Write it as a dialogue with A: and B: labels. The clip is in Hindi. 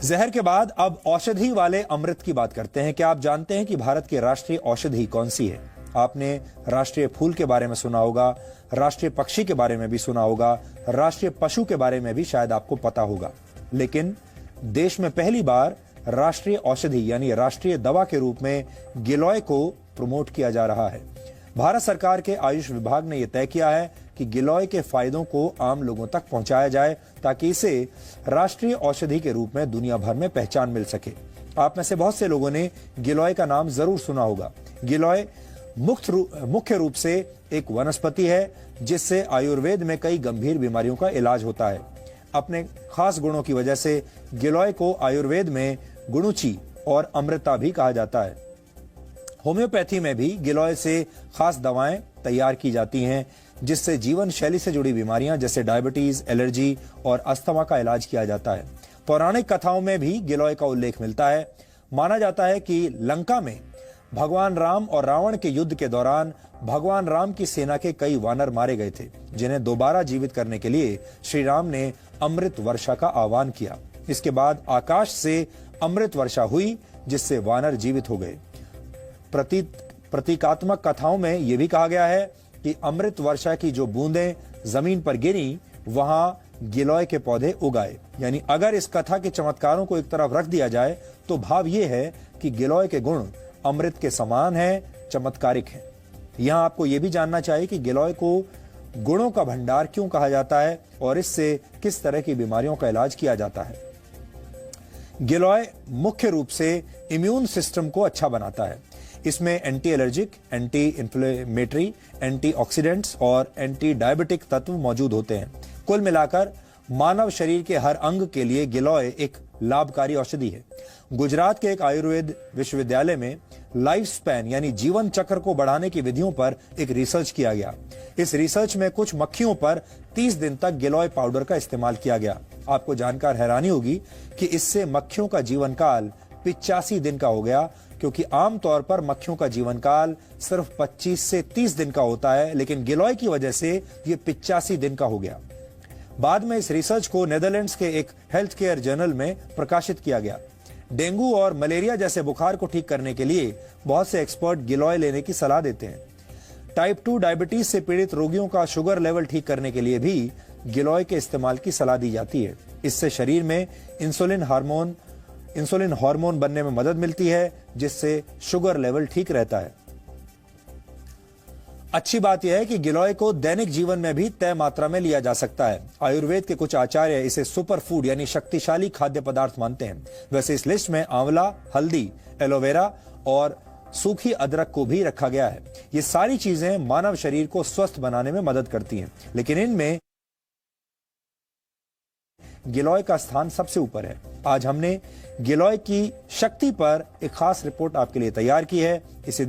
A: जहर के बाद अब औषधि वाले अमृत की बात करते हैं। क्या आप जानते हैं कि भारत की राष्ट्रीय औषधि कौन सी है? आपने राष्ट्रीय फूल के बारे में सुना होगा, राष्ट्रीय पक्षी के बारे में भी सुना होगा, राष्ट्रीय पशु के बारे में भी शायद आपको पता होगा। लेकिन देश में पहली बार राष्ट्रीय औषधि यानी राष्ट्रीय दवा के रूप में गिलोय को प्रमोट किया जा रहा है। भारत सरकार के आयुष विभाग ने यह तय किया है कि गिलोय के फायदों को आम लोगों तक पहुंचाया जाए ताकि इसे राष्ट्रीय औषधि के रूप में दुनिया भर में पहचान मिल सके। आप में से बहुत से लोगों ने गिलोय का नाम जरूर सुना होगा। गिलोय मुख्य रूप से एक वनस्पति है जिससे आयुर्वेद में कई गंभीर बीमारियों का इलाज होता है। अपने खास गुणों की वजह से गिलोय को आयुर्वेद में गुणुची और अमृता भी कहा जाता है। होम्योपैथी में भी गिलोय से खास दवाएं तैयार की जाती हैं जिससे जीवन शैली से जुड़ी बीमारियां जैसे डायबिटीज, एलर्जी और अस्थमा का इलाज किया जाता है। पौराणिक कथाओं में भी गिलोय का उल्लेख मिलता है। माना जाता है कि लंका में भगवान राम और रावण के युद्ध के दौरान भगवान राम की सेना के कई वानर मारे गए थे, जिन्हें दोबारा जीवित करने के लिए श्री राम ने अमृत वर्षा का आह्वान किया। इसके बाद आकाश से अमृत वर्षा हुई जिससे वानर जीवित हो गए। प्रतीकात्मक कथाओं में यह भी कहा गया है कि अमृत वर्षा की जो बूंदें जमीन पर गिरी वहां गिलोय के पौधे उगाए। यानी अगर इस कथा के चमत्कारों को एक तरफ रख दिया जाए तो भाव यह है कि गिलोय के गुण अमृत के समान है, चमत्कारिक है। यहां आपको यह भी जानना चाहिए कि गिलोय को गुणों का भंडार क्यों कहा जाता है और इससे किस तरह की बीमारियों का इलाज किया जाता है। गिलोय मुख्य रूप से इम्यून सिस्टम को अच्छा बनाता है। इसमें anti allergic, anti inflammatory, antioxidants और एंटी डायबिटिक तत्व मौजूद होते हैं। कुल मिलाकर मानव शरीर के हर अंग के लिए गिलोय एक लाभकारी औषधि है। गुजरात के एक आयुर्वेद विश्वविद्यालय में लाइफ स्पैन यानी जीवन चक्र को बढ़ाने की विधियों पर एक रिसर्च किया गया। इस रिसर्च में कुछ मक्खियों पर 30 दिन तक गिलोय पाउडर का इस्तेमाल किया गया। आपको जानकर हैरानी होगी कि इससे मक्खियों का जीवन काल 85 दिन का हो गया, क्योंकि आमतौर पर मक्खियों का जीवन काल सिर्फ 25 से 30 दिन का होता है, लेकिन गिलोय की वजह से यह 85 दिन का हो गया। बाद में इस रिसर्च को नेदरलैंड्स के एक हेल्थ केयर जर्नल में प्रकाशित किया गया। डेंगू और मलेरिया जैसे बुखार को ठीक करने के लिए बहुत से एक्सपर्ट गिलोय लेने की सलाह देते हैं। टाइप 2 डायबिटीज से पीड़ित रोगियों का शुगर लेवल ठीक करने के लिए भी गिलोय के इस्तेमाल की सलाह दी जाती है। इससे शरीर में इंसुलिन हार्मोन बनने में मदद मिलती है, जिससे शुगर लेवल ठीक रहता है। अच्छी बात यह है कि गिलोय को दैनिक जीवन में भी तय मात्रा में लिया जा सकता है। आयुर्वेद के कुछ आचार्य इसे सुपर फूड यानी शक्तिशाली खाद्य पदार्थ मानते हैं। वैसे इस लिस्ट में आंवला, हल्दी, एलोवेरा और सूखी अदरक को भी रखा गया है। ये सारी चीजें मानव शरीर को स्वस्थ बनाने में मदद करती हैं, लेकिन इनमें गिलोय का स्थान सबसे ऊपर है। आज हमने गिलोय की शक्ति पर एक खास रिपोर्ट आपके लिए तैयार की है। इसे